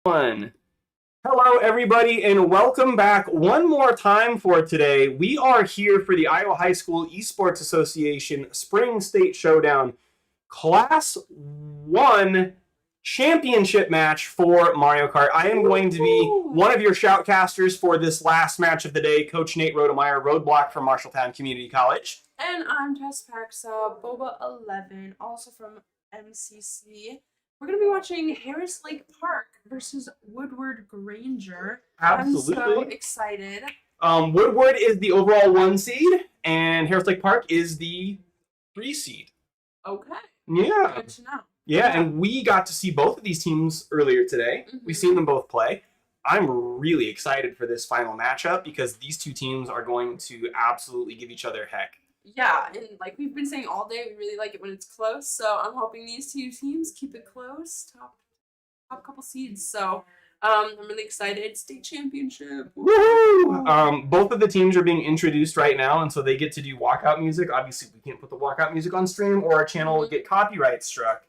One. Hello, everybody, and welcome back one more time for today. We are here for the Iowa High School Esports Association Spring State Showdown Class 1 Championship match for Mario Kart. I am going to be one of your shoutcasters for this last match of the day. Coach Nate Rodemeyer, Roadblock from Marshalltown Community College. And I'm Tess Paxa, Boba11, also from MCC. We're going to be watching Harris Lake Park versus Woodward Granger. Absolutely. I'm so excited. Woodward is the overall 1 seed, and Harris Lake Park is the 3 seed. Okay. Yeah. Good to know. Yeah, and we got to see both of these teams earlier today. Mm-hmm. We've seen them both play. I'm really excited for this final matchup because these two teams are going to absolutely give each other heck. Yeah, and like we've been saying all day, we really like it when it's close. So I'm hoping these two teams keep it close, top couple seeds. So I'm really excited. State championship. Woohoo! Both of the teams are being introduced right now, and so they get to do walkout music. Obviously, we can't put the walkout music on stream, or our channel will get copyright struck,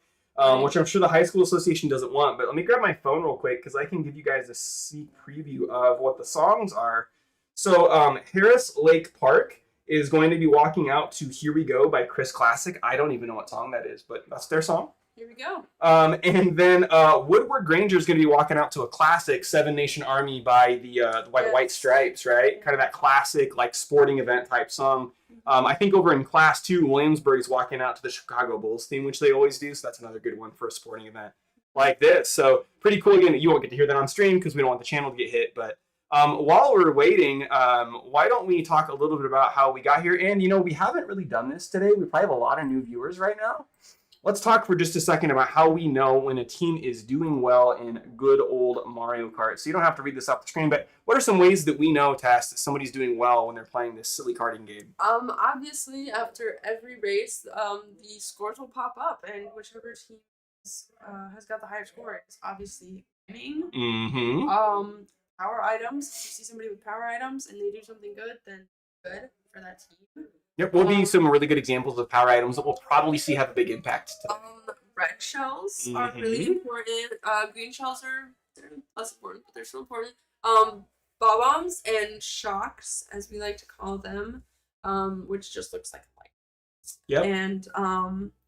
which I'm sure the High School Association doesn't want. But let me grab my phone real quick because I can give you guys a sneak preview of what the songs are. So Harris Lake Park is going to be walking out to Here We Go by Chris Classic. I don't even know what song that is, but that's their song. Here we go. And then Woodward Granger is going to be walking out to a classic Seven Nation Army by the White Stripes, right? Kind of that classic like sporting event type song. I think over in Class 2, Williamsburg is walking out to the Chicago Bulls theme, which they always do. So that's another good one for a sporting event like this. So pretty cool. Again, you won't get to hear that on stream because we don't want the channel to get hit, but while we're waiting, why don't we talk a little bit about how we got here? And, we haven't really done this today. We probably have a lot of new viewers right now. Let's talk for just a second about how we know when a team is doing well in good old Mario Kart. So you don't have to read this off the screen, but what are some ways that we know, Tess, that somebody's doing well when they're playing this silly karting game? Obviously, after every race, the scores will pop up, and whichever team has got the higher score is obviously winning. Mm-hmm. Power items. If you see somebody with power items and they do something good, then good for that team. Yep, we'll be some really good examples of power items that we'll probably see have a big impact today. Red shells are really important. Green shells they're less important, but they're still important. Bob-ombs and shocks, as we like to call them, which just looks like a light. Yep. And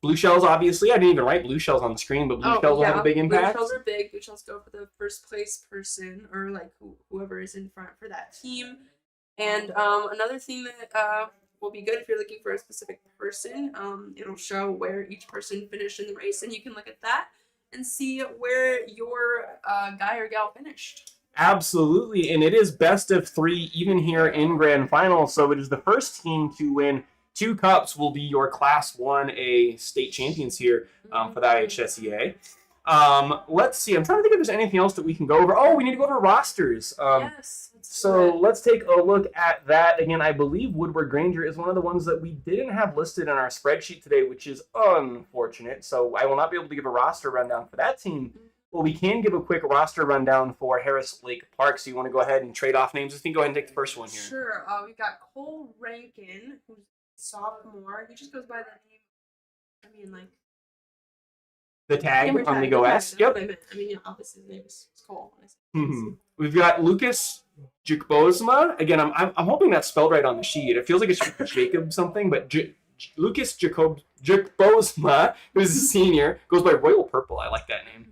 blue shells, obviously. I didn't even write blue shells on the screen, but blue shells will have a big impact. Blue shells are big. Blue shells go for the first place person or like whoever is in front for that team. And another thing that will be good if you're looking for a specific person, it'll show where each person finished in the race, and you can look at that and see where your guy or gal finished. Absolutely, and it is best of 3 even here in Grand Final, so it is the first team to win 2 cups will be your Class 1A state champions here for the Iahsea. Let's see. I'm trying to think if there's anything else that we can go over. Oh, we need to go over rosters. Yes. So let's take a look at that. Again, I believe Woodward Granger is one of the ones that we didn't have listed in our spreadsheet today, which is unfortunate. So I will not be able to give a roster rundown for that team. Well, we can give a quick roster rundown for Harris Lake Park. So you want to go ahead and trade off names? I think go ahead and take the first one here. Sure. We've got Cole Rankin, who's sophomore. He just goes by the name. The tag on the OS. Yep. Obviously his name is Cole. We've got Lucas Jacobosma. Again, I'm hoping that's spelled right on the sheet. It feels like it's Jacob something, but Lucas Jacobosma, who's a senior, goes by Royal Purple. I like that name.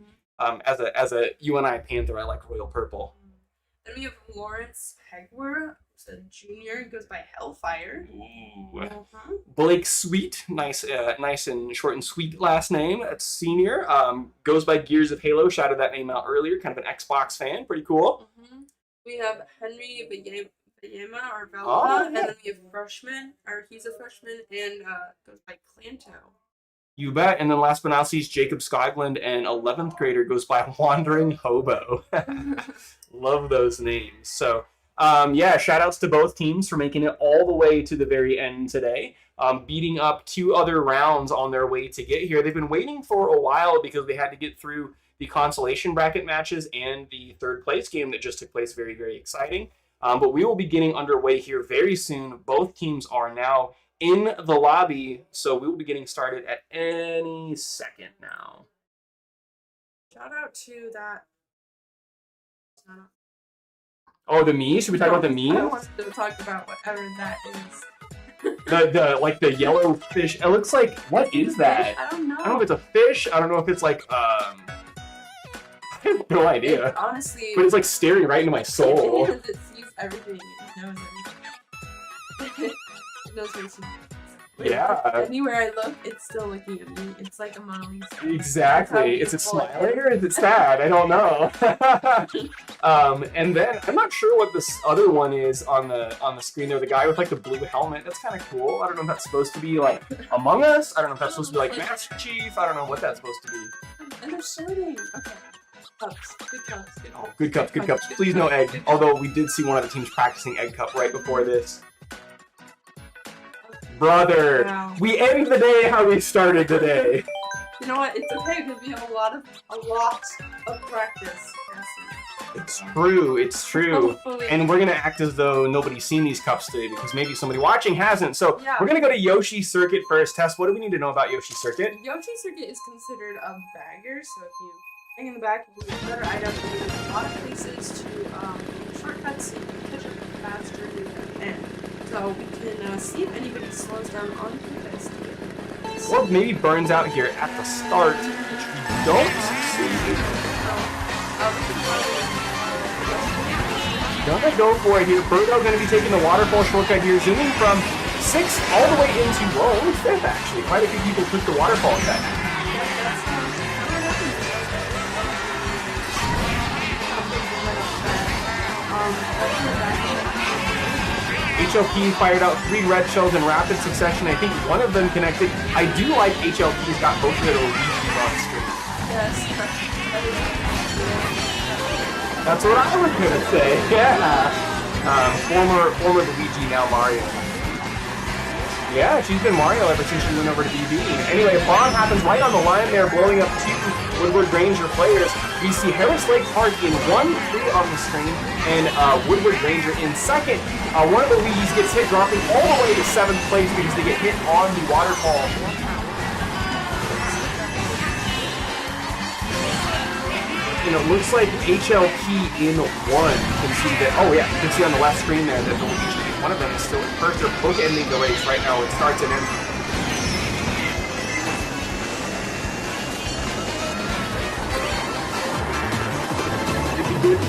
As a UNI Panther, I like Royal Purple. Then we have Lawrence Hegwer, who's a junior. He goes by Hellfire. Blake Sweet, nice and short and sweet last name. That's senior. Goes by Gears of Halo. Shouted that name out earlier. Kind of an Xbox fan. Pretty cool. We have Henry Bayema or Velma, and then we have he's a freshman and goes by Clanto. You bet. And then last but not least, Jacob Scogland, an 11th grader, goes by Wandering Hobo. Love those names. So, shout outs to both teams for making it all the way to the very end today. Beating up 2 other rounds on their way to get here. They've been waiting for a while because they had to get through the consolation bracket matches and the 3rd place game that just took place. Very, very exciting. But we will be getting underway here very soon. Both teams are now in the lobby, so we will be getting started at any second now. Shout out to that Oh, the me? Should we talk about the I me? don't want to talk about whatever that is. The yellow fish. It looks like, what is that? I don't know. I don't know if it's a fish. I don't know if it's like I have no idea. Honestly, But it's like staring right into my soul. it sees everything. It knows everything. It knows what it's doing. Yeah. Anywhere I look, it's still looking at me. It's like a Mona Lisa. Exactly. Is it smiling or is it sad? I don't know. And then I'm not sure what this other one is on the screen there. The guy with like the blue helmet. That's kind of cool. I don't know if that's supposed to be like Among Us. I don't know if that's supposed to be like Master Chief. I don't know what that's supposed to be. And they're shooting. Okay. Cups. Good cups. Good cups. Oh, good cups. Good cups. Please no egg. Although we did see one of the teams practicing egg cup right before this. Brother, Wow. we end the day how we started today. You know what? It's okay because we have a lot of practice. It's true. It's true. Hopefully. And we're gonna act as though nobody's seen these cups today because maybe somebody watching hasn't. So Yeah. we're gonna go to Yoshi Circuit first. Tess, what do we need to know about Yoshi Circuit? Yoshi Circuit is considered a bagger, so if you hang in the back, you can get better items. There's a lot of places to shortcuts, so you can catch up faster and so we can see if anybody slows down on purpose. Or maybe burns out here at the start, which we don't see. Gonna go for it here. Birdo gonna be taking the waterfall shortcut here, zooming from 6th all the way into, whoa, only 5th actually. Quite a few people took the waterfall cut. HLP fired out 3 red shells in rapid succession. I think one of them connected. I do like HLP's got both of their Luigi's on screen. Yes. That's what I was gonna say. Yeah. Former Luigi, now Mario. Yeah, she's been Mario ever since she went over to BB. Anyway, bomb happens right on the line there, blowing up 2 Woodward Granger players. We see Harris Lake Park in 1-3 on the screen, and Woodward Granger in 2nd. One of the Luigis gets hit, dropping all the way to 7th place because they get hit on the waterfall. And it looks like HLP in 1. You can see that, oh yeah, you can see on the left screen there that the Luigi, one of them is still in first. They're bookending the race right now. It starts and ends.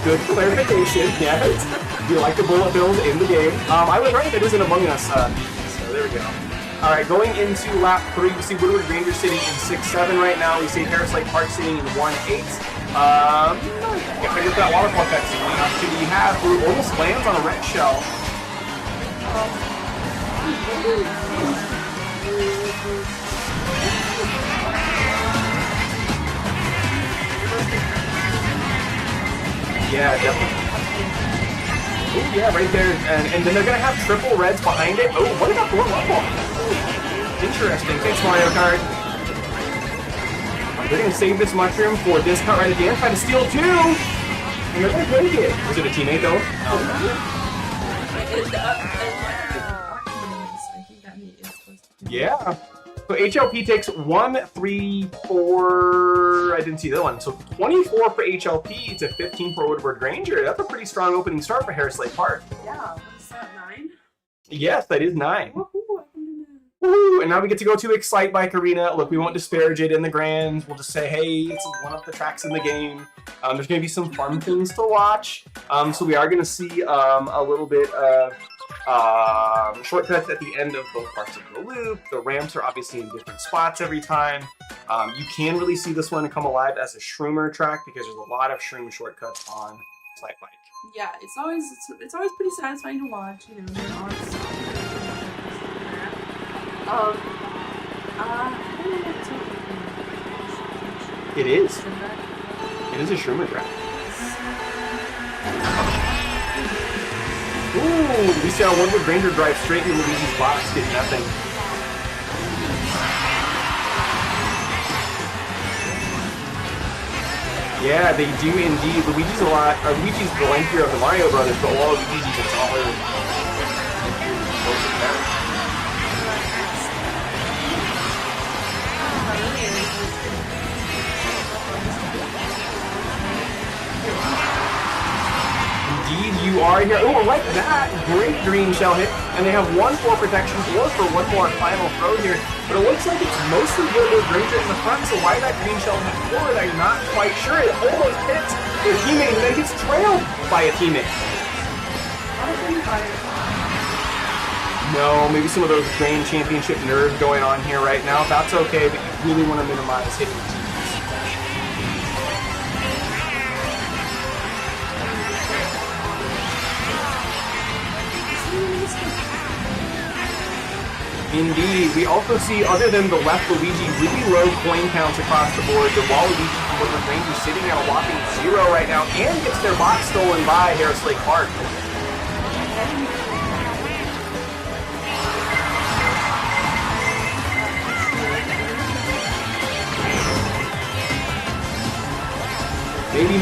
Good clarification, yes. Do you like the bullet bills in the game? I was right, that is an Among Us, so there we go. Alright, going into lap 3, we see Woodward Granger sitting in 6-7 right now. We see Harris Lake Park sitting in 1-8. Gotta get that waterfall cut. So the opportunity you have, who almost lands on a red shell. Yeah, definitely. Oh yeah, right there. And then they're gonna have triple reds behind it. Oh, what about the level? Interesting. Thanks, Mario Kart. They're gonna save this mushroom for this cut right at the end. Try to steal 2! And they're gonna take it. Was it a teammate though? Yeah. So HLP takes 1, 3, 4. I didn't see the other one. So 24 for HLP to 15 for Woodward Granger. That's a pretty strong opening start for Harris Lake Park. Yeah, what is that, 9? Yes, that is 9. Woohoo, I can do that. Woohoo! And now we get to go to Excite Bike Arena. Look, we won't disparage it in the grand. We'll just say, hey, it's one of the tracks in the game. There's going to be some fun things to watch. So we are going to see a little bit of shortcuts at the end of both parts of the loop. The ramps are obviously in different spots every time. You can really see this one come alive as a shroomer track because there's a lot of shroom shortcuts on Excite Bike. Yeah, it's always pretty satisfying to watch. You know, there are some. It is. It is a shroomer track. Ooh, we see how Woodward Granger drives straight into Luigi's box, getting nothing. Yeah, they do indeed. Luigi's the lengthier of the Mario Brothers, but while Luigi's a taller. Indeed, you are here. Oh, like that. Great green shell hit. And they have 1 for protection or for one more final throw here. But it looks like it's mostly Woodward Granger in the front, so why that green shell hit forward, I'm not quite sure. It almost hits their teammate and then gets trailed by a teammate. No, maybe some of those Grain Championship nerves going on here right now. That's okay, but you really want to minimize hitting teammates. Indeed. We also see, other than the left Luigi, really low coin counts across the board. The Waluigi from Woodward Granger sitting at a whopping 0 right now and gets their box stolen by Iahsea Kart. Maybe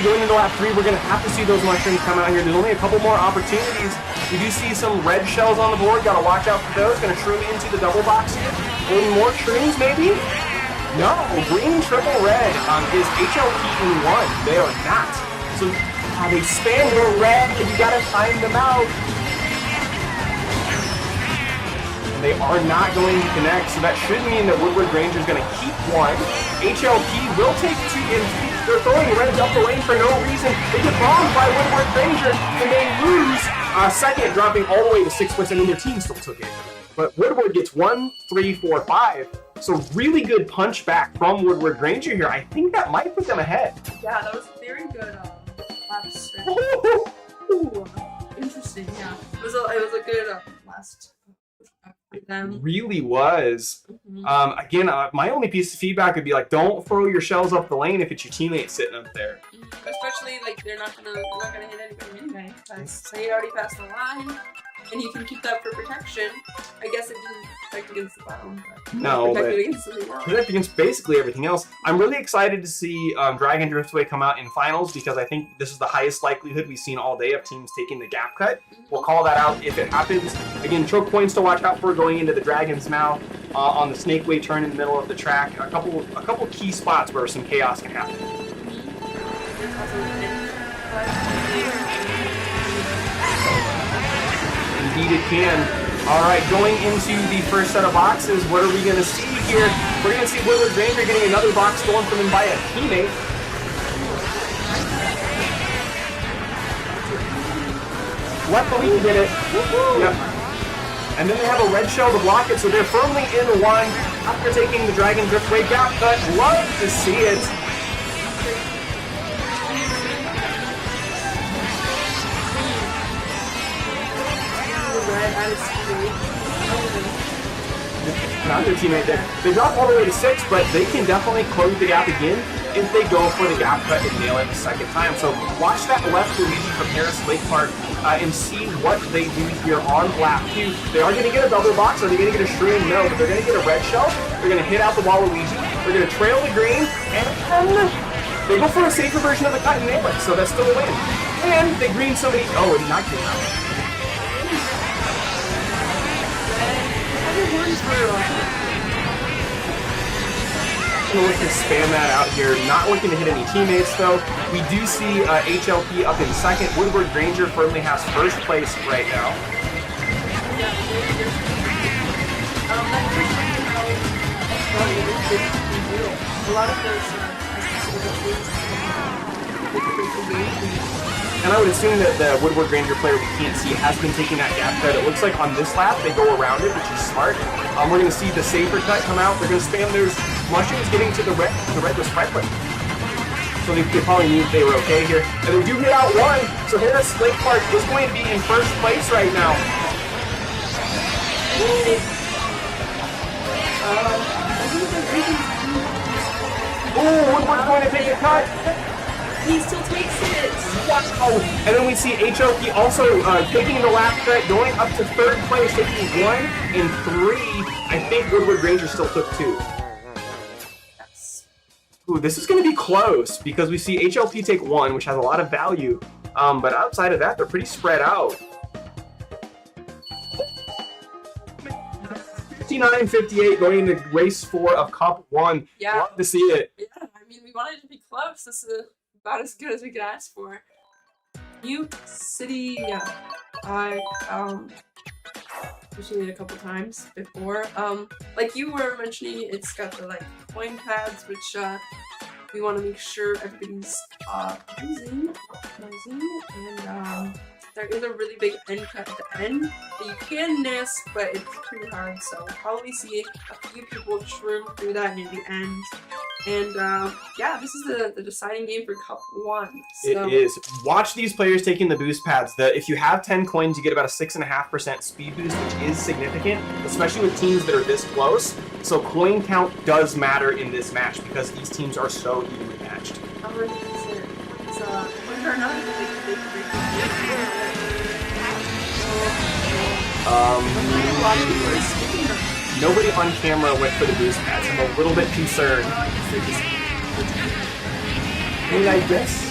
going into lap 3, we're going to have to see those mushrooms come out here. There's only a couple more opportunities. We do see some red shells on the board. Got to watch out for those. Going to shroom into the double box here. Any more shrooms, maybe? No. Green, triple, red is HLP in 1. They are not. So they spam the red, and you got to time them out. And they are not going to connect, so that should mean that Woodward Granger is going to keep 1. HLP will take 2 in. They're throwing reds up the lane for no reason. They get bombed by Woodward Granger, and they lose a second, dropping all the way to 6th. I mean, their team still took it. But Woodward gets 1, 3, 4, 5. So really good punch back from Woodward Granger here. I think that might put them ahead. Yeah, that was a very good last stretch. Ooh, interesting, yeah. It was a good last. It really was. Again, my only piece of feedback would be like, don't throw your shells up the lane if it's your teammate sitting up there. Especially like they're not gonna hit anybody anyway. Because they already passed the line, and you can keep that for protection. I guess it didn't protect against the bottom, but no, protect against basically everything else. I'm really excited to see Dragon Driftway come out in finals because I think this is the highest likelihood we've seen all day of teams taking the gap cut. We'll call that out if it happens. Again, choke points to watch out for going into the Dragon's Mouth on the Snakeway turn in the middle of the track. A couple key spots where some chaos can happen. Indeed it can. Alright, going into the first set of boxes, what are we going to see here? We're going to see Woodward Granger getting another box stolen from him by a teammate. Luckily he did it. Yep. And then they have a red shell to block it, so they're firmly in 1 after taking the Dragon Driftway gap cut. Love to see it. Not their teammate there. They drop all the way to 6, but they can definitely close the gap again if they go for the gap cut and nail it the second time. So watch that left Luigi from Iahsea Kart and see what they do here on lap 2. They are going to get a double box. Are they going to get a shroom? No, but they're going to get a red shell. They're going to hit out the Waluigi. They're going to trail the green, and they go for a safer version of the cut and nail it. So that's still a win. And they green somebody. Oh, it did not get out. I'm going to look to spam that out here. Not looking to hit any teammates, though. We do see HLP up in 2nd. Woodward Granger firmly has 1st place right now. A lot of those and I would assume that the Woodward Granger player we can't see has been taking that gap cut. It looks like on this lap they go around it, which is smart. We're going to see the safer cut come out. They're going to spam those mushrooms getting to the red. The red was prevalent. So they probably knew they were okay here. And they do hit out 1. So Iahsea Kart is going to be in 1st place right now. Woodward's going to take a cut. He still takes it. Wow. And then we see HLP also taking the lap cut, going up to 3rd place, taking 1 and 3. I think Woodward Granger still took 2. Yes. Ooh, this is going to be close because we see HLP take 1, which has a lot of value. But outside of that, they're pretty spread out. 59-58 going into race 4 of Cup 1. Yeah. Love to see it. Yeah, I mean, we wanted it to be close. This is about as good as we could ask for. New City, yeah. I mentioned it a couple times before. Like you were mentioning, it's got the like coin pads, which we want to make sure everybody's using, and there is a really big end cut at the end that you can miss, but it's pretty hard. So we'll probably see a few people shroom through that near the end. And yeah, this is the deciding game for Cup 1. So. It is. Watch these players taking the boost pads. If you have 10 coins, you get about a 6.5% speed boost, which is significant, especially with teams that are this close. So coin count does matter in this match because these teams are so evenly matched. Nobody on camera went for the boost pads. I'm a little bit concerned. I mean, I guess.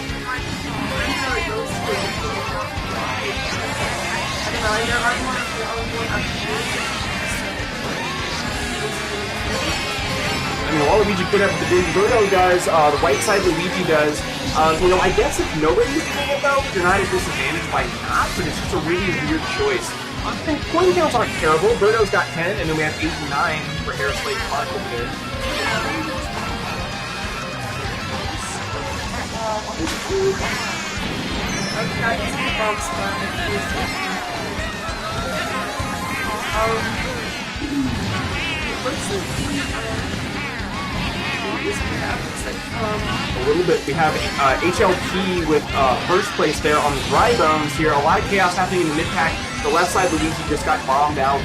I mean, Waluigi could have the big Birdo does, the white side Luigi does. You know, I guess if nobody's doing it though, you're not at disadvantage by not, but it's just a really weird choice. Coin counts aren't terrible. Birdo's got 10, and then we have 8 and 9 for Iahsea Kart over there. A little bit. We have HLP with first place there on the dry bones here. A lot of chaos happening in the mid pack. The left side, Luigi just got bombed out.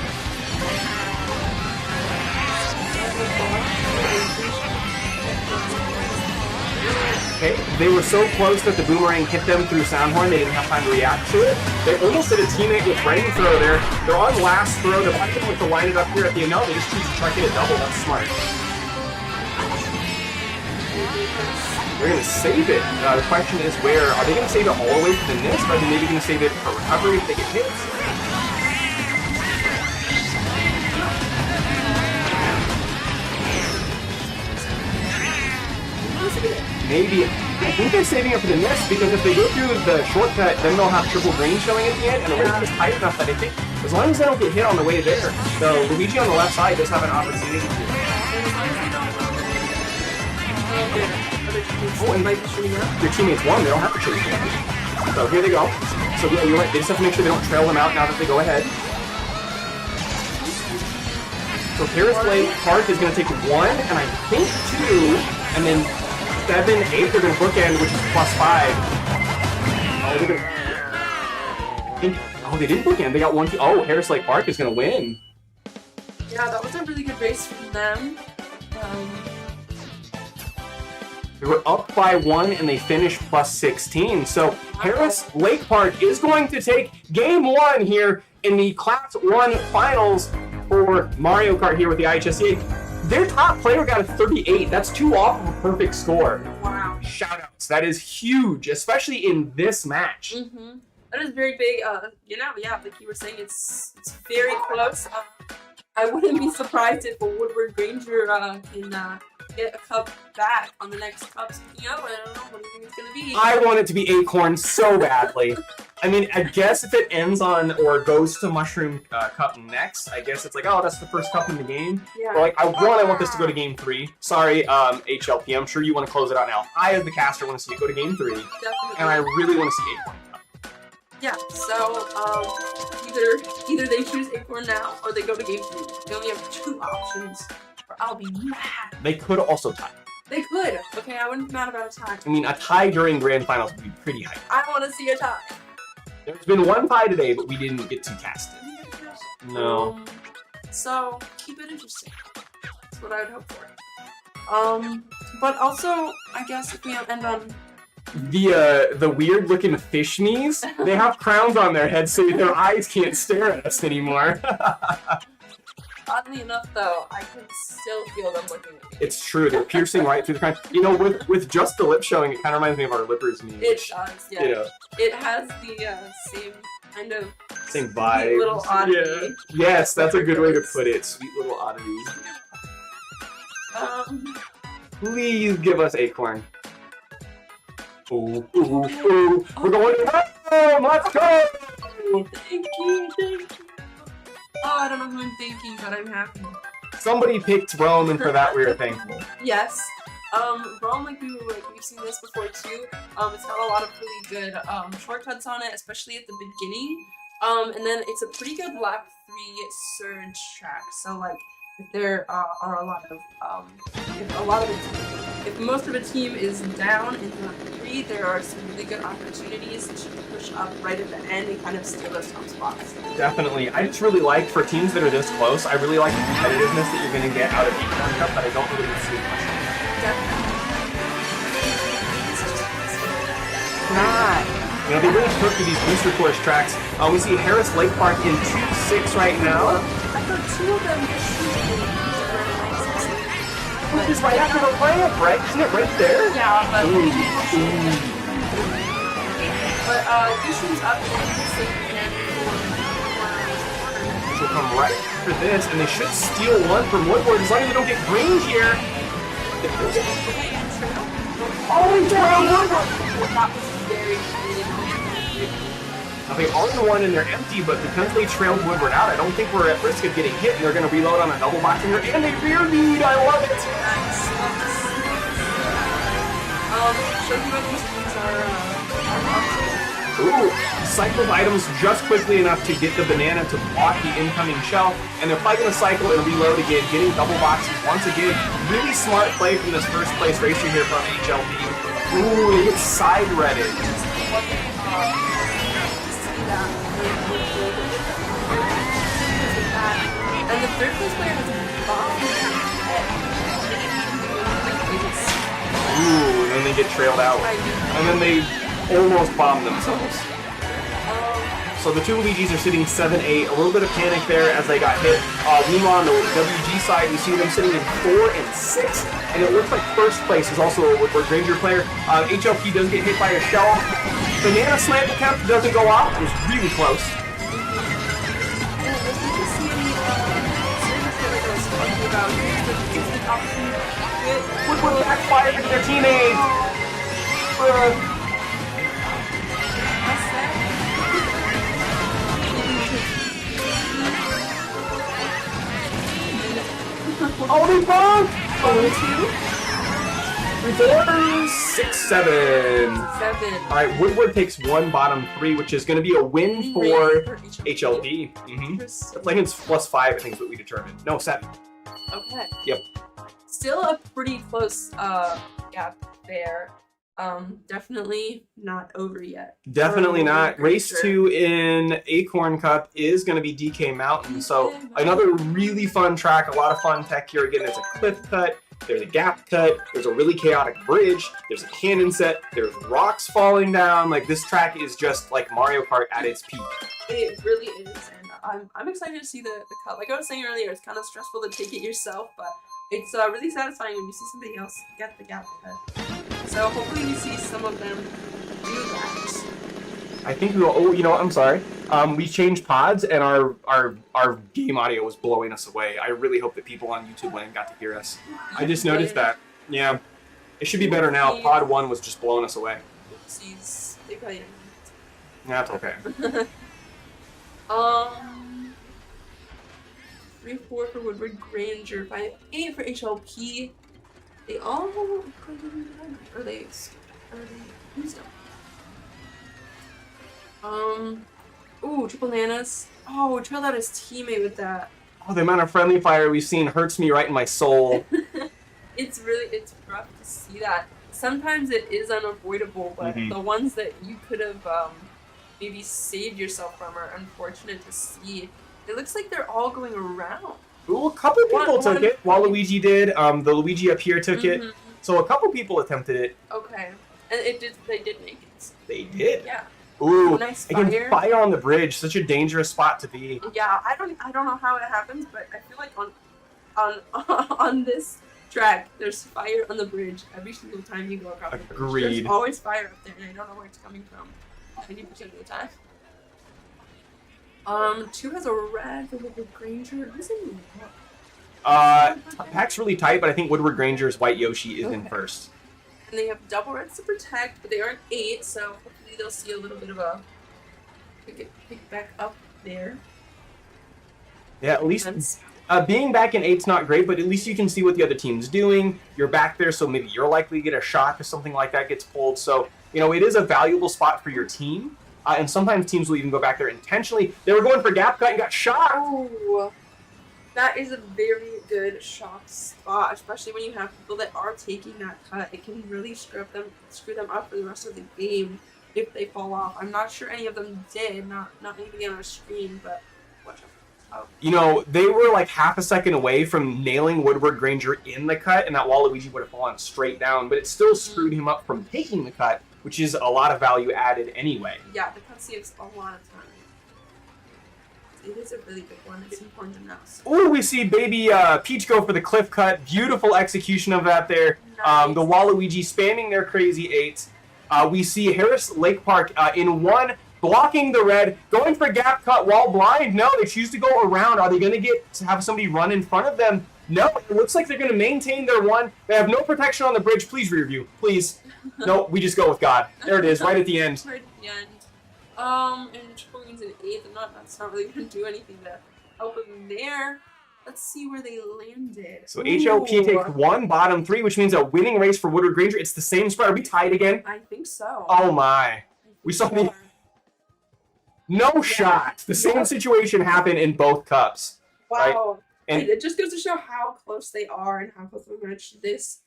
Okay, they were so close that the boomerang hit them through Soundhorn, they didn't have time to react to it. They almost hit a teammate with rain throw there. They're on last throw. They're probably going to line it up here at the end. No, they just choose to try to get a double. That's smart. They're going to save it. The question is where? Are they going to save it all the way to the NIST? Or are they maybe going to save it for recovery if they get hits? Maybe. I think they're saving it for the NIST because if they go through the shortcut, then they'll have triple green showing at the end, and the race is tight enough that I think as long as they don't get hit on the way there, so Luigi on the left side does have an opportunity to. Oh, and your teammates won, they don't have to chase them. So here they go. So yeah, you're right, they just have to make sure they don't trail them out now that they go ahead. So Iahsea Kart is going to take 1, and I think 2, and then 7, 8, they're going to bookend, which is +5. Oh, they're going to... Oh, they didn't bookend, they got 1, 2. Oh, Iahsea Kart is going to win. Yeah, that was a really good race from them. They were up by 1 and they finished +16. So Iahsea Kart is going to take game 1 here in the Class 1 finals for Mario Kart here with the Iahsea. Their top player got a 38. That's 2 off of a perfect score. Wow. Shoutouts. That is huge, especially in this match. Mm-hmm. That is very big. You know, yeah, like you were saying, it's very close. I wouldn't be surprised if a Woodward Granger can get a cup back on the next cup. You know, I don't know. What do you think it's going to be? I want it to be Acorn so badly. I mean, I guess if it ends on or goes to Mushroom Cup next, I guess it's like, oh, that's the first cup in the game. Yeah. But like, I want this to go to game 3. Sorry, HLP, I'm sure you want to close it out now. I, as the caster, want to see it go to game 3. Definitely. And I really want to see Acorn Cup. Yeah, so either they choose Acorn now or they go to game 3. They only have 2 options, or I'll be mad. They could also tie. They could. Okay, I wouldn't be mad about a tie. I mean, a tie during grand finals would be pretty hype. I want to see a tie. There's been 1 tie today, but we didn't get to cast it. No. So keep it interesting. That's what I would hope for. But also, I guess if we end on the weird looking fish knees, they have crowns on their heads so their eyes can't stare at us anymore. Oddly enough, though, I can still feel them looking at me. It's true, they're piercing right through the crown. You know, with just the lip showing, it kind of reminds me of our Lippers meme. It does, yeah. You know, it has the same kind of same vibe. Sweet little oddity. Yeah. Yes, that's a good way to put it. Sweet little oddities. Please give us Acorn. Ooh, ooh, ooh. We're going to... Rome, let's go! Thank you, thank you. Oh, I don't know who I'm thanking, but I'm happy. Somebody picked Rome, and for that we are thankful. Yes. Rome, we've seen this before too. It's got a lot of really good shortcuts on it, especially at the beginning. And then it's a pretty good lap 3 surge track. So like, if there are a lot of if most of a team is down in lap 3, there are some really good opportunities to push up right at the end and kind of steal those top spots. Definitely. I just really like, for teams that are this close, I really like the competitiveness that you're going to get out of each World Cup that I don't really see much. Not. You know, they really cook with these booster course tracks. We see Harris Lake Park in 2-6 right now. I thought 2 of them were shooting. Which is right after the ramp, right? Isn't it right there? Yeah, but Ooh. But he shoots up and the same again Which will come right after this, and they should steal one from Woodward as long as they don't get green here. Oh, he trailed Woodward! That was very Now they are the one and they're empty, but because they trailed Woodward out, I don't think we're at risk of getting hit, and they're going to reload on a double box in here, and they rear lead. I love it! nice. Show you what these things are Ooh, cycled items just quickly enough to get the banana to block the incoming shell, and they're probably going to cycle and reload again, getting double boxes once again. Really smart play from this first place racer here from HLB. Ooh, they get side-redded. And the third place player has a bomb. Ooh, and then they get trailed out. And then they almost bomb themselves. So the two Luigis are sitting 7-8. A little bit of panic there as they got hit. Meanwhile, on the WG side, we see them sitting in 4 and 6. And it looks like first place is also a Woodward Granger player. HLP does get hit by a shell. Banana slant attempt doesn't go off. It was really close. Woodward backfired into their teammates. Oh, they both! 6, 7. Alright, Woodward takes 1 bottom 3, which is going to be a win for HLP. The play-in's +5, I think is what we determined. No, 7. Okay. Yep. Still a pretty close gap there. Definitely not over yet. Definitely not. Race 2 in Acorn Cup is going to be DK Mountain. So another really fun track, a lot of fun tech here. Again, there's a cliff cut, there's a gap cut, there's a really chaotic bridge, there's a cannon set, there's rocks falling down. Like, this track is just like Mario Kart at its peak. It really is, and I'm excited to see the cut. Like I was saying earlier, it's kind of stressful to take it yourself, but it's really satisfying when you see somebody else get the gap cut. So hopefully we see some of them do that. I think we will. Oh, you know what? I'm sorry. We changed pods, and our game audio was blowing us away. I really hope that people on YouTube went and got to hear us. I just noticed that. Yeah, it should be better now. Pod 1 was just blowing us away. Oopsies. They probably didn't. That's okay. 3-4 for Woodward Granger, 5-8 for HLP. They all are they used them? Ooh, triple bananas. Oh, trailed out his teammate with that. Oh, the amount of friendly fire we've seen hurts me right in my soul. It's rough to see that. Sometimes it is unavoidable, but the ones that you could have maybe saved yourself from are unfortunate to see. It looks like they're all going around. Ooh, a couple people took it. Waluigi did. The Luigi up here took it. So a couple people attempted it. Okay, and they did make it. They did. Yeah. Ooh, nice again, fire. fire on the bridge, such a dangerous spot to be. Yeah, I don't know how it happens, but I feel like on this track, there's fire on the bridge every single time you go across the bridge. Agreed. There's always fire up there, and I don't know where it's coming from 90% of the time. 2 has a red for Woodward Granger. Who's in Pack's really tight, but I think Woodward Granger's White Yoshi is in first. And they have double reds to protect, but they aren't 8, so hopefully they'll see a little bit of a pick back up there. Yeah, at least Defense. being back in 8's not great, but at least you can see what the other team's doing. You're back there, so maybe you're likely to get a shot if something like that gets pulled. So, it is a valuable spot for your team. And sometimes teams will even go back there intentionally. They were going for gap cut and got shot. Oh, that is a very good shot spot, especially when you have people that are taking that cut. It can really screw them up for the rest of the game if they fall off. I'm not sure any of them did, not anything on our screen, but watch out. They were like half a second away from nailing Woodward Granger in the cut, and that Waluigi would have fallen straight down, but it still screwed him up from taking the cut, which is a lot of value added anyway. Yeah, the cut saves a lot of time. It is a really big one. It's important to know. Oh, we see baby Peach go for the cliff cut. Beautiful execution of that there. Nice. The Waluigi spamming their crazy 8s. We see Harris Lake Park in 1, blocking the red, going for gap cut while blind. No, they choose to go around. Are they going to have somebody run in front of them? No, it looks like they're going to maintain their 1. They have no protection on the bridge. Please rear view. Please. No, we just go with God. There it is, right at the end. Right at the end. And Triple Green's an 8th, and that's not really going to do anything to help them there. Let's see where they landed. So HLP takes 1, bottom 3, which means a winning race for Woodward Granger. It's the same spread. Are we tied again? I think so. Oh my. We saw the no shot. The same situation happened in both cups. Wow. Right? And it just goes to show how close they are and how close of a match this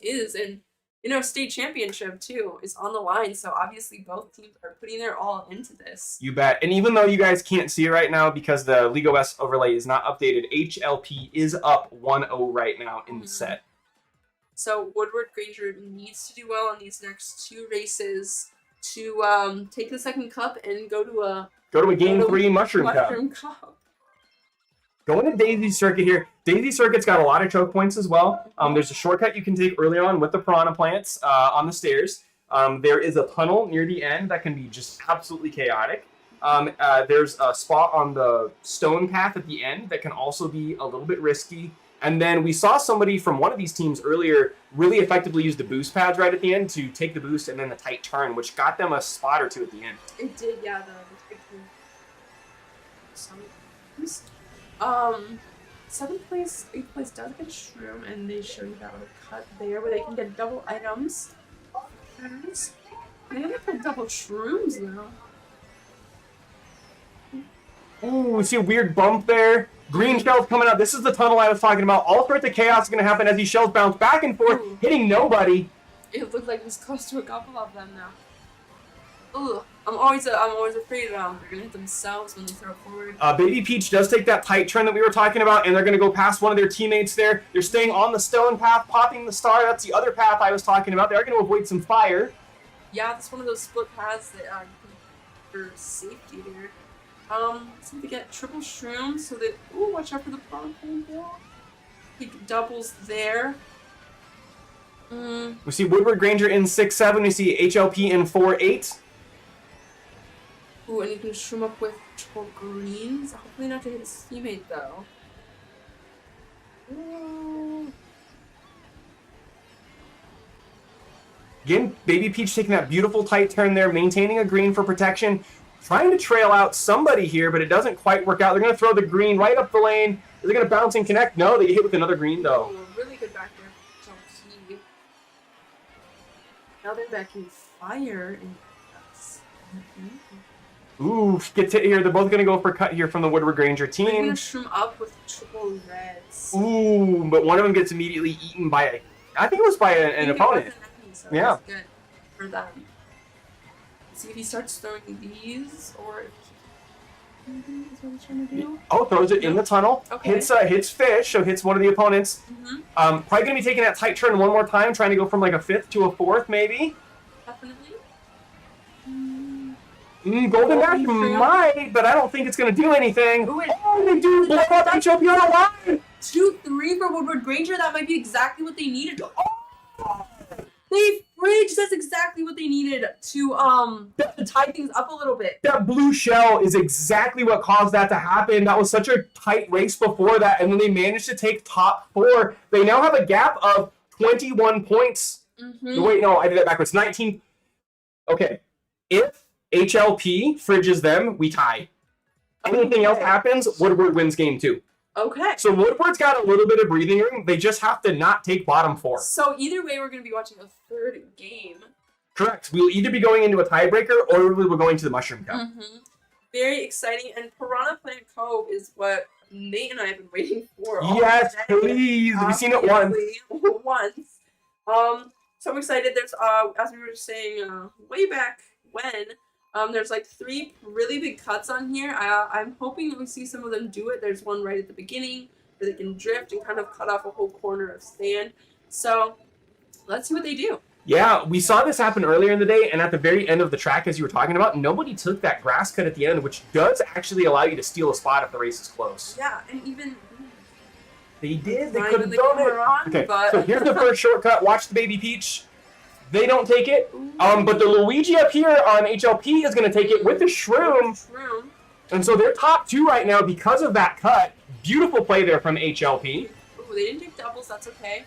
is. And state championship too is on the line, so obviously both teams are putting their all into this. you bet. And even though you guys can't see it right now because the League OS overlay is not updated, HLP is up 1-0 right now in the set. So Woodward Granger needs to do well on these next 2 races to take the second cup and go to a game 3 Mushroom Cup. Going to Daisy Circuit here. Daisy Circuit's got a lot of choke points as well. There's a shortcut you can take early on with the piranha plants on the stairs. There is a tunnel near the end that can be just absolutely chaotic. There's a spot on the stone path at the end that can also be a little bit risky. And then we saw somebody from one of these teams earlier really effectively use the boost pads right at the end to take the boost and then the tight turn, which got them a spot or 2 at the end. It did, yeah. The seventh place, 8th place does get shroom, and they show you that little cut there where they can get double items. They don't get double shrooms though. Ooh, we see a weird bump there. Green shells coming out. This is the tunnel I was talking about. All sorts of chaos is going to happen as these shells bounce back and forth, hitting nobody. It looked like it was close to a couple of them now. Ugh. I'm always afraid they're gonna hit themselves when they throw forward. Baby Peach does take that tight turn that we were talking about, and they're gonna go past one of their teammates there. They're staying on the stone path, popping the star. That's the other path I was talking about. They're gonna avoid some fire. Yeah, that's one of those split paths that for safety there. So they get triple shrooms so that watch out for the pond ball. He doubles there. We see Woodward Granger in 6-7. We see HLP in 4-8. Ooh, and you can shroom up with triple greens. Hopefully not to hit his teammate, though. Ooh. Again, Baby Peach taking that beautiful tight turn there, maintaining a green for protection. Trying to trail out somebody here, but it doesn't quite work out. They're going to throw the green right up the lane. Is it going to bounce and connect? No, they get hit with another green, though. Ooh, really good back there. Chelsea. Now they're backing fire. Ooh, gets hit here. They're both going to go for cut here from the Woodward Granger team. They're going to shroom up with triple reds. Ooh, but one of them gets immediately eaten by I think it was by an opponent. So yeah. That's good for them. See if he starts throwing these, or if is what he's trying to do. Oh, throws it in the tunnel. Okay. Hits fish, so hits one of the opponents. Probably going to be taking that tight turn one more time, trying to go from like a 5th to a 4th, maybe. Definitely. Golden Dash might, but I don't think it's going to do anything. Ooh, they do blow up HLP on the line! 2-3 for Woodward Granger. That might be exactly what they needed. Oh! They fridge. That's exactly what they needed to tie things up a little bit. That blue shell is exactly what caused that to happen. That was such a tight race before that, and then they managed to take top 4. They now have a gap of 21 points. Wait, no, I did that backwards. 19. Okay. If HLP fridges them, we tie. Anything else happens, Woodward wins game 2. Okay. So Woodward's got a little bit of breathing room. They just have to not take bottom 4. So either way, we're going to be watching a third game. Correct. We'll either be going into a tiebreaker or we'll be going to the Mushroom Cup. Very exciting. And Piranha Plant Cove is what Nate and I have been waiting for. Yes, please. We've seen it once. So I'm excited. There's as we were just saying way back when, there's like 3 really big cuts on here. I'm hoping that we see some of them do it. There's one right at the beginning where they can drift and kind of cut off a whole corner of stand. So let's see what they do. Yeah, we saw this happen earlier in the day, and at the very end of the track, as you were talking about, nobody took that grass cut at the end, which does actually allow you to steal a spot if the race is close. Yeah, and even... They did. They could have done it. Okay, but... so here's the first shortcut. Watch the Baby Peach. They don't take it. But the Luigi up here on HLP is going to take it with the Shroom. And so they're top 2 right now because of that cut. Beautiful play there from HLP. Ooh, they didn't take doubles. That's okay.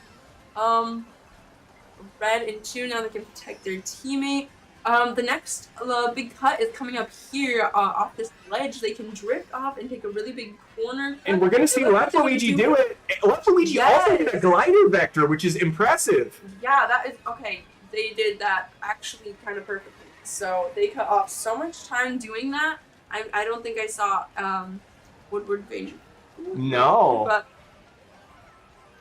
Red and 2, now they can protect their teammate. The next big cut is coming up here off this ledge. They can drift off and take a really big corner. And we're going to see Left Luigi do it. Left Luigi also did a glider vector, which is impressive. Yeah, that is, okay. They did that actually kind of perfectly. So they cut off so much time doing that. I don't think I saw Woodward Granger. No.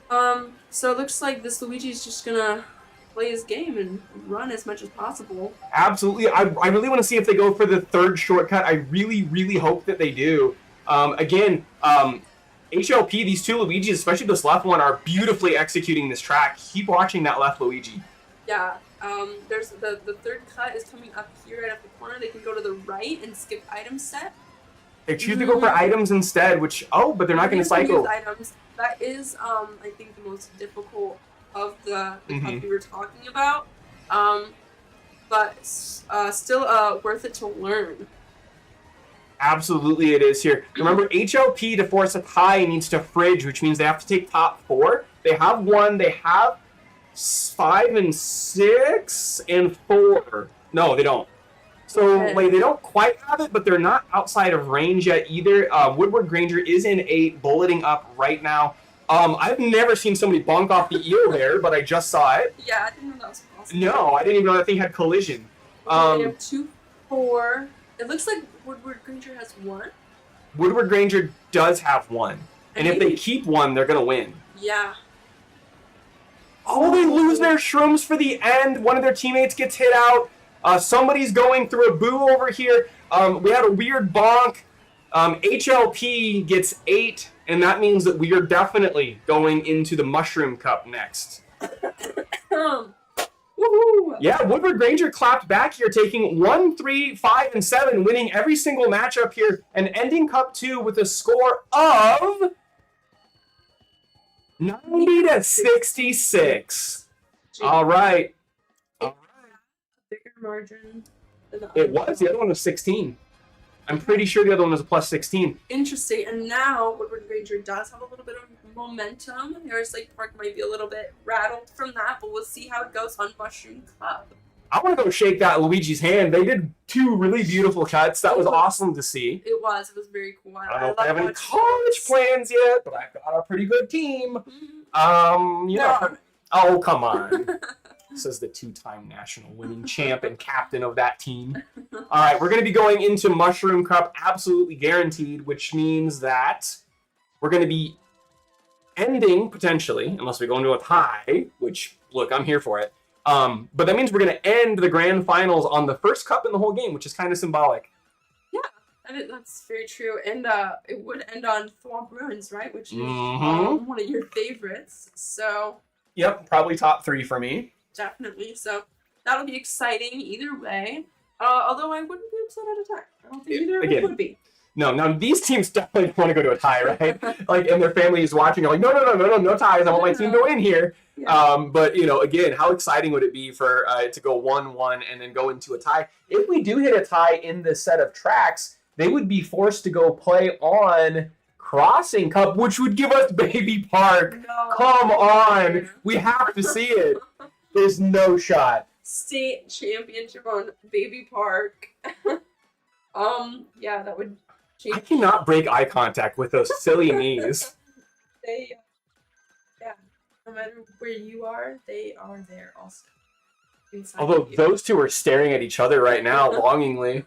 But, so it looks like this Luigi's just going to play his game and run as much as possible. Absolutely. I really want to see if they go for the third shortcut. I really, really hope that they do. Again, HLP, these 2 Luigis, especially this left one, are beautifully executing this track. Keep watching that left Luigi. Yeah. There's the third cut is coming up here right off the corner. They can go to the right and skip item set. They choose to go for items instead, which, but they're not going to cycle. Items. That is, I think, the most difficult of the cup we were talking about, but still worth it to learn. Absolutely it is here. Remember, HLP to force a tie needs to fridge, which means they have to take top 4. They have 1, they have 5 and 6 and 4. No, they don't. So they don't quite have it, but they're not outside of range yet either. Woodward Granger is in 8, bulleting up right now. I've never seen somebody bonk off the eel there, but I just saw it. Yeah, I didn't know that was possible. No, I didn't even know that thing had collision. They have 2, 4. It looks like Woodward Granger has 1. Woodward Granger does have 1. And if they keep 1, they're going to win. Yeah. Oh, they lose their shrooms for the end. One of their teammates gets hit out. Somebody's going through a boo over here. We had a weird bonk. HLP gets 8, and that means that we are definitely going into the Mushroom Cup next. Woohoo! Yeah, Woodward Granger clapped back here, taking 1, 3, 5, and 7, winning every single matchup here, and ending Cup 2 with a score of 90-66. All right. Bigger margin. It was. The other one was 16. I'm pretty sure the other one was a plus 16. Interesting. And now Woodward Granger does have a little bit of momentum. Harris Lake Park might be a little bit rattled from that, but we'll see how it goes on Mushroom Cup. I want to go shake that Luigi's hand. They did 2 really beautiful cuts. That was awesome to see. It was. It was very cool. I don't know if they have any college plans yet, but I've got a pretty good team. Oh, come on. Says the 2-time national winning champ and captain of that team. All right, we're going to be going into Mushroom Cup absolutely guaranteed, which means that we're going to be ending, potentially, unless we go into a tie, which, look, I'm here for it. But that means we're going to end the grand finals on the first cup in the whole game, which is kind of symbolic. Yeah, that's very true. And it would end on Thwomp Ruins, right? Which is one of your favorites. So... Yep, probably top 3 for me. Definitely. So that'll be exciting either way. Although I wouldn't be upset at a tie. I don't think either of them would be. No, now these teams definitely want to go to a tie, right? Like, and their family is watching. They're like, no ties. I want my team to win here. Yeah. But again, how exciting would it be for to go 1-1 and then go into a tie? If we do hit a tie in this set of tracks, they would be forced to go play on Crossing Cup, which would give us Baby Park. No. Come on, we have to see it. There's no shot. state championship on Baby Park. Yeah, that would change. I cannot break eye contact with those silly knees. They, yeah, no matter where you are, they are there also. Inside Although of you. those two are staring at each other right now, longingly.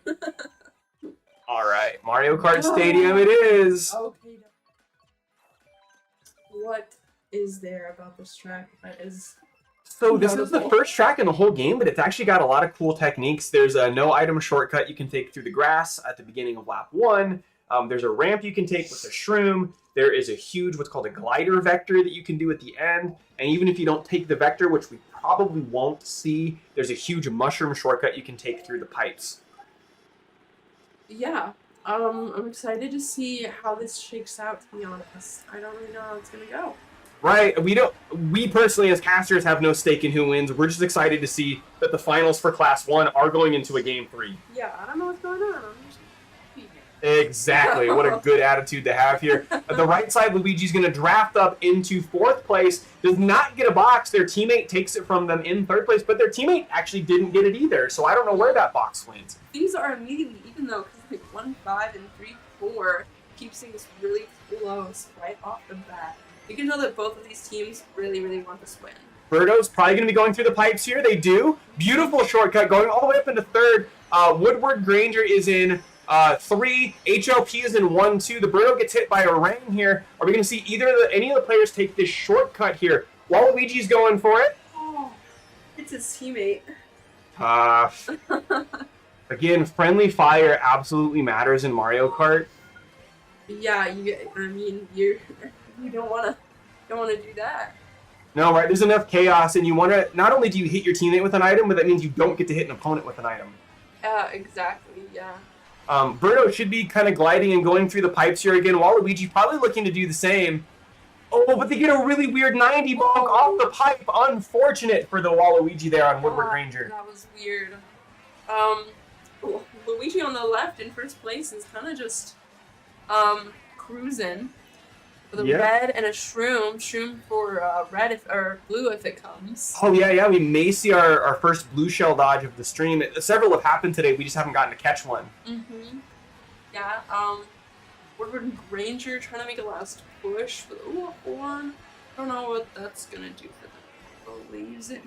All right, Mario Kart Stadium it is. Okay. What is there about this track that is? So this is the notable? first track in the whole game, but it's actually got a lot of cool techniques. There's a no item shortcut you can take through the grass at the beginning of lap 1. There's a ramp you can take with a shroom. There is a huge what's called a glider vector that you can do at the end. And even if you don't take the vector, which we probably won't see, there's a huge mushroom shortcut you can take through the pipes. Yeah. I'm excited to see how this shakes out, to be honest. I don't really know how it's gonna go. Right, we personally as casters have no stake in who wins. We're just excited to see that the finals for Class 1 are going into a Game 3. Yeah, I don't know what's going on. I'm just happy here. Exactly, what a good attitude to have here. At the right side, Luigi's going to draft up into 4th place, does not get a box. Their teammate takes it from them in 3rd place, but their teammate actually didn't get it either, so I don't know where that box went. Things are immediately even though, because like 1, 5, and 3, 4 keeps things really close right off the bat. You can tell that both of these teams really, really want this win. Birdo's probably going to be going through the pipes here. They do. Beautiful shortcut going all the way up into 3rd. Woodward Granger is in 3. HLP is in 1, 2. The Birdo gets hit by a rain here. Are we going to see any of the players take this shortcut here? Waluigi's going for it. Oh, it's his teammate. Tough. Again, friendly fire absolutely matters in Mario Kart. Yeah, you don't wanna do that. No, right? There's enough chaos, and you want to. Not only do you hit your teammate with an item, but that means you don't get to hit an opponent with an item. Exactly. Yeah. Birdo should be kind of gliding and going through the pipes here again. Waluigi probably looking to do the same. Oh, but they get a really weird 90 bonk off the pipe. Unfortunate for the Waluigi there on Woodward Granger. That was weird. Luigi on the left in 1st place is kind of just cruising. With a red and a shroom for red or blue if it comes. Oh yeah, we may see our first blue shell dodge of the stream. Several have happened today, we just haven't gotten to catch one. Mm-hmm. Yeah, Woodward Granger trying to make a last push with a horn. I don't know what that's gonna do for them. Believes it.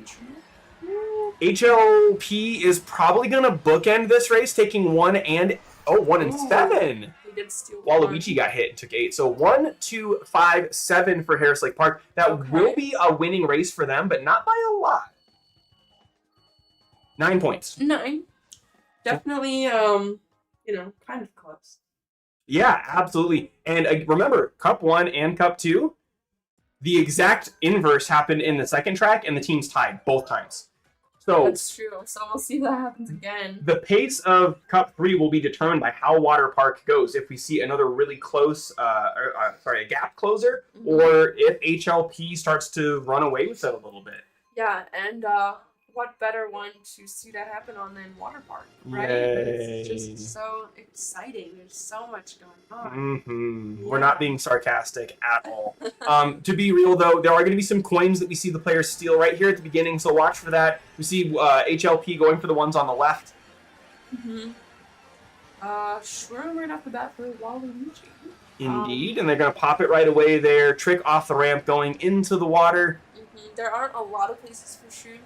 HLP is probably gonna bookend this race, taking 1 and 7. Did steal Waluigi got hit and took 8. So 1, 2, 5, 7 for Harris Lake Park. That will be a winning race for them, but not by a lot. 9 points. 9. Definitely, kind of close. Yeah, absolutely. And remember, Cup 1 and Cup 2, the exact inverse happened in the second track, and the teams tied both times. So that's true. So we'll see if that happens again. The pace of Cup 3 will be determined by how Water Park goes. If we see another really close, a gap closer, or if HLP starts to run away with it a little bit. Yeah, and what better one to see that happen on than Water Park, right? Yay. It's just so exciting. There's so much going on. Mm-hmm. Yeah. We're not being sarcastic at all. To be real, though, there are going to be some coins that we see the players steal right here at the beginning, so watch for that. We see HLP going for the ones on the left. Mm-hmm. Shroom right off the bat for Waluigi. Indeed, and they're going to pop it right away there. Trick off the ramp going into the water. Mm-hmm. There aren't a lot of places for Shroom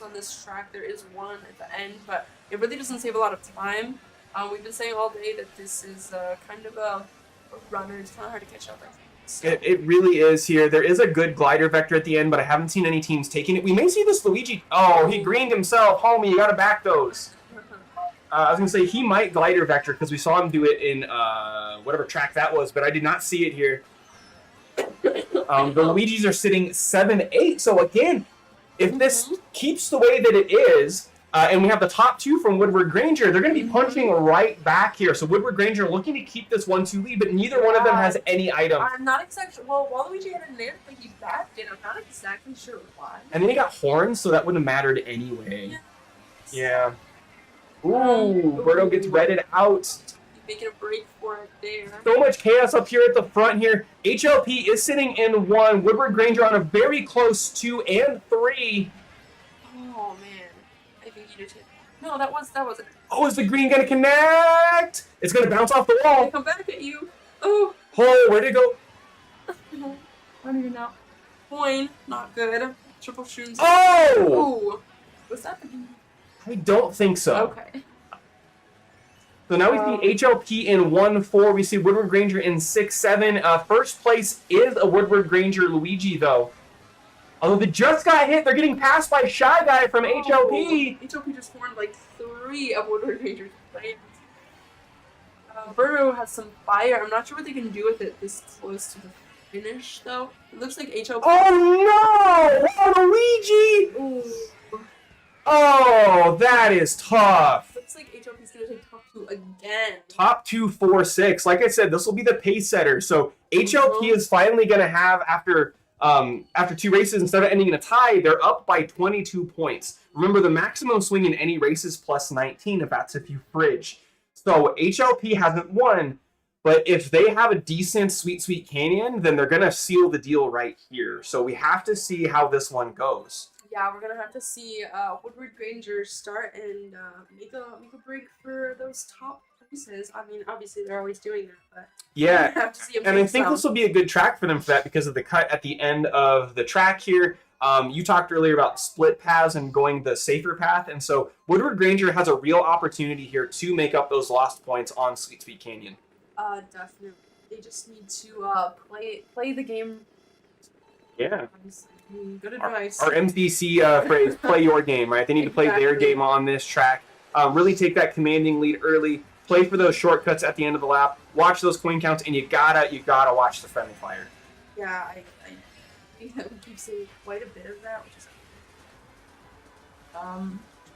on this track. There is one at the end, but it really doesn't save a lot of time. We've been saying all day that this is kind of a runner. It's kind of hard to catch up, I think. So. It really is here. There is a good glider vector at the end, but I haven't seen any teams taking it. We may see this Luigi. Oh, he greened himself. Homie, you got to back those. I was going to say he might glider vector because we saw him do it in whatever track that was, but I did not see it here. The Luigis are sitting 7-8, so again, if this keeps the way that it is, and we have the top 2 from Woodward Granger, they're going to be punching right back here. So Woodward Granger looking to keep this 1-2 lead, but neither one of them has any item. I'm not exactly well. Waluigi had a nair, but he backed it. I'm not exactly sure why. And then he got horns, so that wouldn't have mattered anyway. Yeah. Ooh, Birdo gets redded out. Making a break for it there. So much chaos up here at the front here. HLP is sitting in 1. Woodward Granger on a very close 2 and 3. Oh man. needed to. No, that wasn't. Oh, is the green gonna connect? It's gonna bounce off the wall. They come back at you. Oh. Oh, where'd it go? I don't even know. Coin, not good. Triple shrooms. Oh! Ooh. Was that the game? I don't think so. Okay. So now we see HLP in 1-4. We see Woodward Granger in 6-7. First place is a Woodward Granger Luigi, though. Although they just got hit, they're getting passed by Shy Guy from HLP. HLP just formed like 3 of Woodward Granger's planes. Birdo has some fire. I'm not sure what they can do with it this close to the finish, though. It looks like HLP. Oh no! Luigi! Ooh. Oh, that is tough. Looks like HLP's gonna take top 2 again. Top 2, 4, 6. Like I said, this will be the pace setter. So HLP is finally gonna have after 2 races, instead of ending in a tie, they're up by 22 points. Remember, the maximum swing in any race is plus 19 if you fridge. So HLP hasn't won, but if they have a decent Sweet Canyon, then they're going to seal the deal right here. So we have to see how this one goes. Yeah, we're going to have to see Woodward Granger start and make a break for those top places. I mean, obviously they're always doing that, but yeah, have to see and I think this will be a good track for them for that because of the cut at the end of the track here. You talked earlier about split paths and going the safer path, and so Woodward Granger has a real opportunity here to make up those lost points on Sweet Canyon. Definitely. They just need to play the game. Yeah. Good advice. Our MCC phrase, play your game, right? They need to play their game on this track. Really take that commanding lead early. Play for those shortcuts at the end of the lap. Watch those coin counts, and you gotta watch the friendly fire. Yeah, I think that we keep seeing quite a bit of that, which is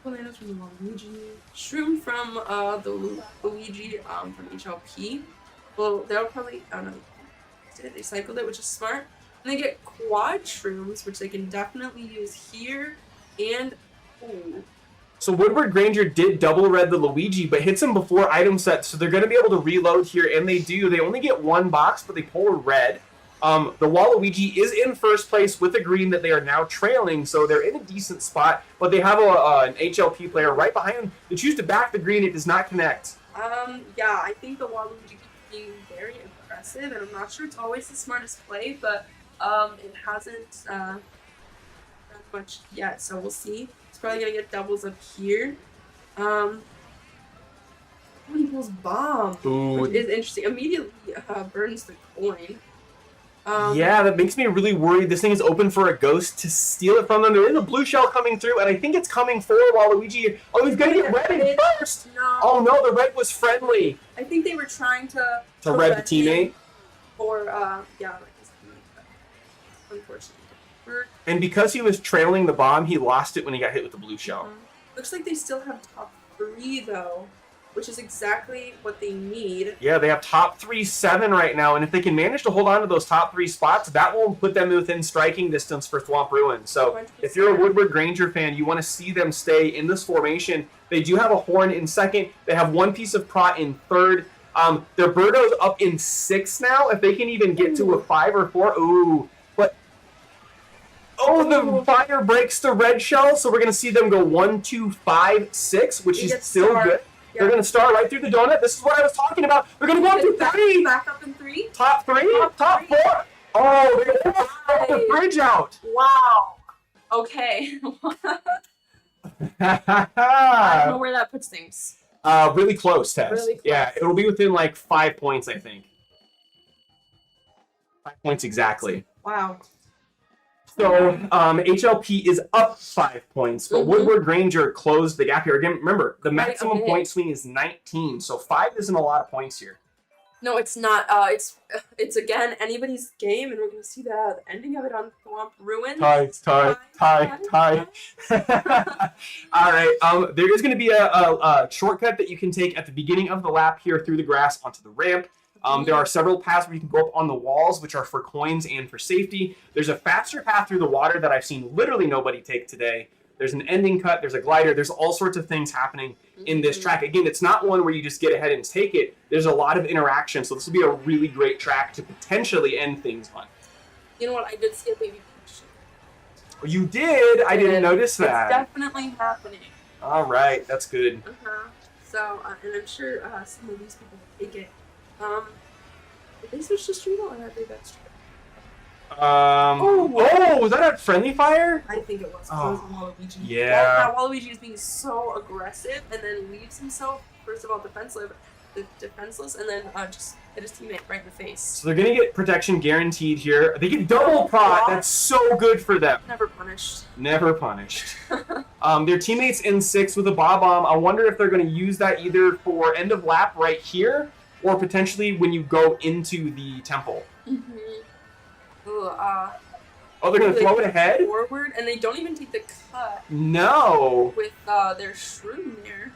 bananas from the Luigi, shroom from the Luigi from HLP. Well, they'll probably they cycled it, which is smart. And they get quad shrooms, which they can definitely use here and So Woodward Granger did double red the Luigi, but hits him before item set, so they're going to be able to reload here, and they do. They only get 1 box, but they pull a red. The Waluigi is in first place with a green that they are now trailing, so they're in a decent spot, but they have an HLP player right behind them. They choose to back the green. It does not connect. Yeah, I think the Waluigi keeps being very aggressive, and I'm not sure it's always the smartest play, but it hasn't done much yet, so we'll see. It's probably going to get doubles up here. He pulls bomb, which is interesting. Immediately burns the coin. Yeah, that makes me really worried. This thing is open for a ghost to steal it from them. There is a blue shell coming through, and I think it's coming for Waluigi. Oh, he's going to get red in first! No. Oh no, the red was friendly. I think they were trying to red the teammate? Or, yeah, like his teammate, but unfortunately. And because he was trailing the bomb, he lost it when he got hit with the blue shell. Looks like they still have top 3, though, which is exactly what they need. Yeah, they have top 3, 7 right now, and if they can manage to hold on to those top 3 spots, that will put them within striking distance for Thwomp Ruin. So 100%. if you're a Woodward Granger fan, you want to see them stay in this formation. They do have a horn in second. They have 1 piece of prot in third. Their Birdo's up in 6 now. If they can even get to a 5 or 4, ooh. But the fire breaks the red shell, so we're going to see them go 1, 2, 5, 6, which is still good. Yeah. They're going to start right through the donut. This is what I was talking about. They're going to go up to 3. Back up in 3. Top 3? Top 4? Oh, they almost throw the bridge out. Wow. Okay. I don't know where that puts things. Really close, Tess. Really close. Yeah, it'll be within like 5 points, I think. 5 points exactly. Wow. So HLP is up 5 points, but Woodward Granger closed the gap here. Again, remember, the maximum point swing is 19, so 5 isn't a lot of points here. No, it's not. It's again anybody's game, and we're gonna see the ending of it on Thwomp Ruin. Tie. All right. There is going to be a shortcut that you can take at the beginning of the lap here through the grass onto the ramp. There are several paths where you can go up on the walls, which are for coins and for safety. There's a faster path through the water that I've seen literally nobody take today. There's an ending cut. There's a glider. There's all sorts of things happening in this track. Again, it's not one where you just get ahead and take it. There's a lot of interaction, so this will be a really great track to potentially end things on. You know what? I did see a baby peach. You did? I didn't notice that. It's definitely happening. All right, that's good. So, and I'm sure some of these people will take it. Did they switch to Streetle or have they got Streetle? Was that a friendly fire? I think it was. It was Waluigi. Yeah. Now Waluigi is being so aggressive and then leaves himself, first of all, defenseless, and then just hit his teammate right in the face. So they're going to get protection guaranteed here. They get double pot. That's so good for them. Never punished. Never punished. Their teammates in 6 with a Bob-omb. I wonder if they're going to use that either for end of lap right here or potentially when you go into the temple. They're going to throw it ahead? Forward, and they don't even take the cut. No. With their shroom there.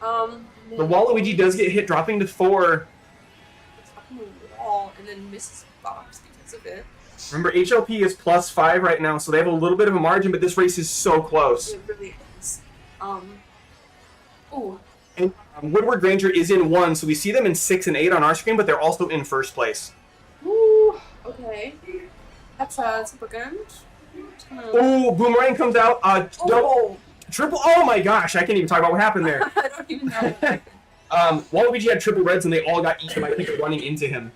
The Waluigi does get hit, dropping to 4. It's up on the wall and then misses box because of it. Remember, HLP is +5 right now, so they have a little bit of a margin, but this race is so close. It really is. And Woodward Granger is in 1, so we see them in 6 and 8 on our screen, but they're also in first place. Ooh, okay. That's a bookend. Ooh, Boomerang comes out. Double, triple. Oh my gosh, I can't even talk about what happened there. I don't even know. Waluigi had triple reds, and they all got eaten by people running into him.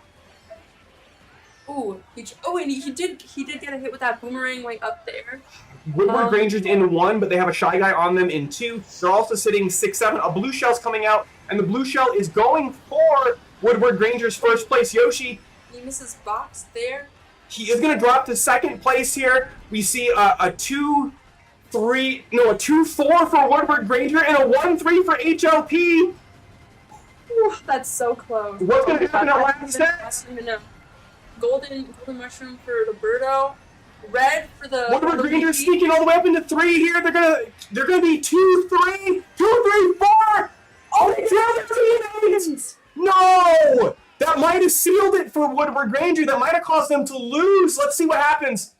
Ooh, and he did get a hit with that boomerang way up there. Woodward Granger's in 1, but they have a Shy Guy on them in 2. They're also sitting 6-7. A blue shell's coming out, and the blue shell is going for Woodward Granger's first place. Yoshi. He misses box there. He is going to drop to second place here. We see a 2-4 for Woodward Granger and a 1-3 for HLP. Ooh, that's so close. What's going to happen at last steps? I don't even know. Golden mushroom for the Birdo. Red for the Woodward Granger sneaking all the way up into 3 here. They're gonna be 2-3, 2-3-4. Oh, they teammates! No! That might have sealed it for Woodward Granger. That might have caused them to lose. Let's see what happens.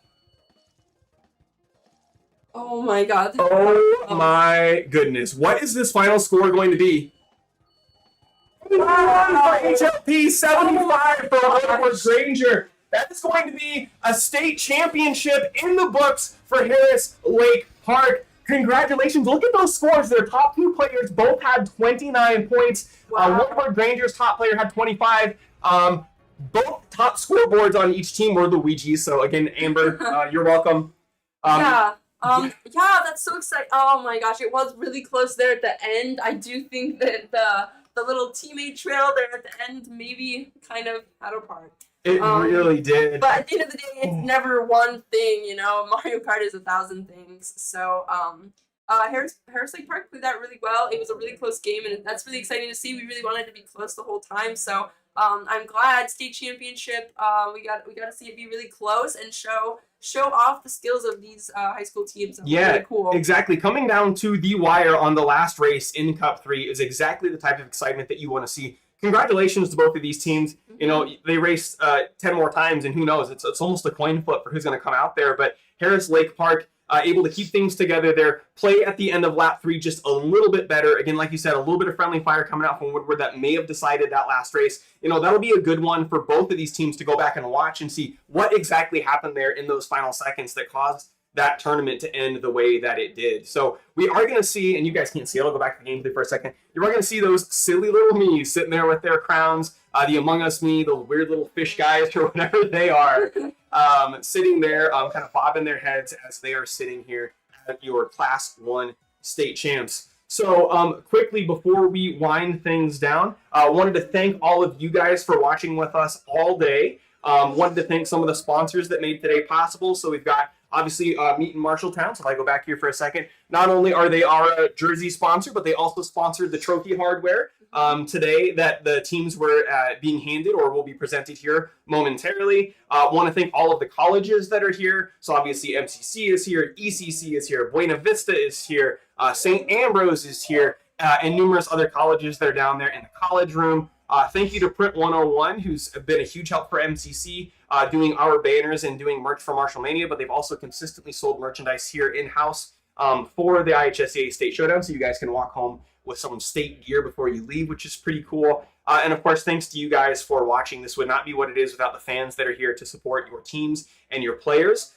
Oh my god. Oh my goodness. What is this final score going to be? 81 for HLP, 75 for Woodward Granger. That is going to be a state championship in the books for Harris Lake Park. Congratulations. Look at those scores. Their top 2 players both had 29 points. Wow. Woodward Granger's top player had 25. Both top scoreboards on each team were Luigi's. So again, Amber, you're welcome. Yeah, that's so exciting. Oh my gosh, it was really close there at the end. I do think that the little teammate trail there at the end maybe kind of had a part. It really did. But at the end of the day, it's never one thing, you know. Mario Kart is 1,000 things. So, Harris Lake Park played that really well. It was a really close game, and that's really exciting to see. We really wanted to be close the whole time. So, I'm glad state championship. We got to see it be really close and show off the skills of these high school teams. Yeah, really cool. Exactly. Coming down to the wire on the last race in Cup 3 is exactly the type of excitement that you want to see. Congratulations to both of these teams. Mm-hmm. You know, they raced 10 more times, and who knows? It's almost a coin flip for who's going to come out there. But Harris Lake Park able to keep things together there. Play at the end of lap 3 just a little bit better. Again, like you said, a little bit of friendly fire coming out from Woodward that may have decided that last race. You know, that'll be a good one for both of these teams to go back and watch and see what exactly happened there in those final seconds that caused that tournament to end the way that it did. So we are going to see, and you guys can't see it, I'll go back to the gameplay for a second. You're going to see those silly little me's sitting there with their crowns, the Among Us me, the weird little fish guys or whatever they are, sitting there kind of bobbing their heads as they are sitting here at your Class 1 state champs. So quickly before we wind things down, I wanted to thank all of you guys for watching with us all day. Wanted to thank some of the sponsors that made today possible. So we've got obviously Meet in Marshalltown. So if I go back here for a second, not only are they our jersey sponsor, but they also sponsored the trophy hardware today that the teams were being handed or will be presented here momentarily. Want to thank all of the colleges that are here. So obviously MCC is here, ECC is here, Buena Vista is here, St. Ambrose is here, and numerous other colleges that are down there in the college room. Thank you to Print 101, who's been a huge help for MCC, doing our banners and doing merch for Marshall Mania, but they've also consistently sold merchandise here in-house for the Iahsea State Showdown, so you guys can walk home with some state gear before you leave, which is pretty cool. And of course, thanks to you guys for watching. This would not be what it is without the fans that are here to support your teams and your players.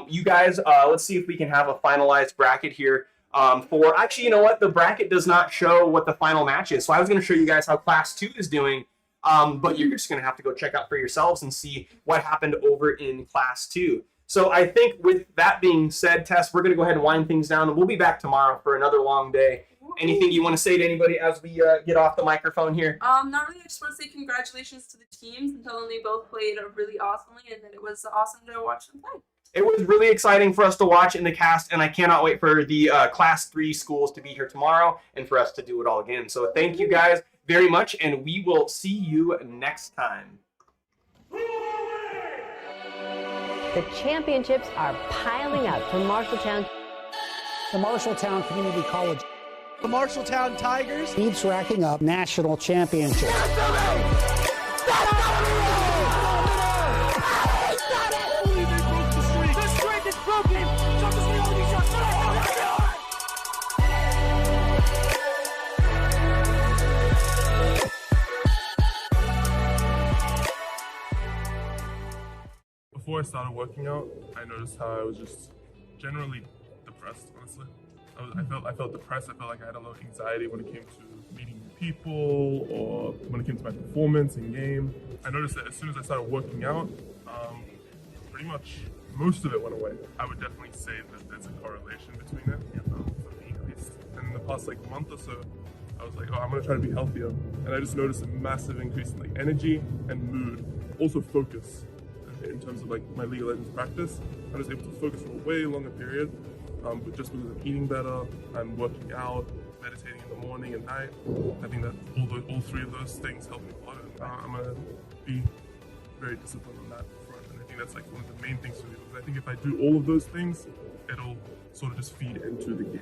You guys, let's see if we can have a finalized bracket here For actually, you know what? The bracket does not show what the final match is. So I was going to show you guys how Class 2 is doing. But you're just going to have to go check out for yourselves and see what happened over in Class 2. So I think with that being said, Tess, we're going to go ahead and wind things down. And we'll be back tomorrow for another long day. Anything you want to say to anybody as we get off the microphone here? Not really. I just want to say congratulations to the teams and tell them they both played really awesomely and that it was awesome to watch them play. It was really exciting for us to watch in the cast, and I cannot wait for the Class 3 schools to be here tomorrow and for us to do it all again. So thank you guys very much, and we will see you next time. The championships are piling up from Marshalltown. The Marshalltown Community College. The Marshalltown Tigers keeps racking up national championships. Before I started working out, I noticed how I was just generally depressed, honestly. I felt depressed. I felt like I had a lot of anxiety when it came to meeting new people or when it came to my performance in game. I noticed that as soon as I started working out, pretty much most of it went away. I would definitely say that there's a correlation between it, for me at least. And in the past month or so, I was like, oh, I'm gonna try to be healthier. And I just noticed a massive increase in energy and mood, also focus. In terms of my League of Legends practice, I was able to focus for a way longer period, but just because I'm eating better, I'm working out, meditating in the morning and night. I think that all three of those things help me a lot. I'm gonna be very disciplined on that front, and I think that's one of the main things for me, because I think if I do all of those things, it'll sort of just feed into the game.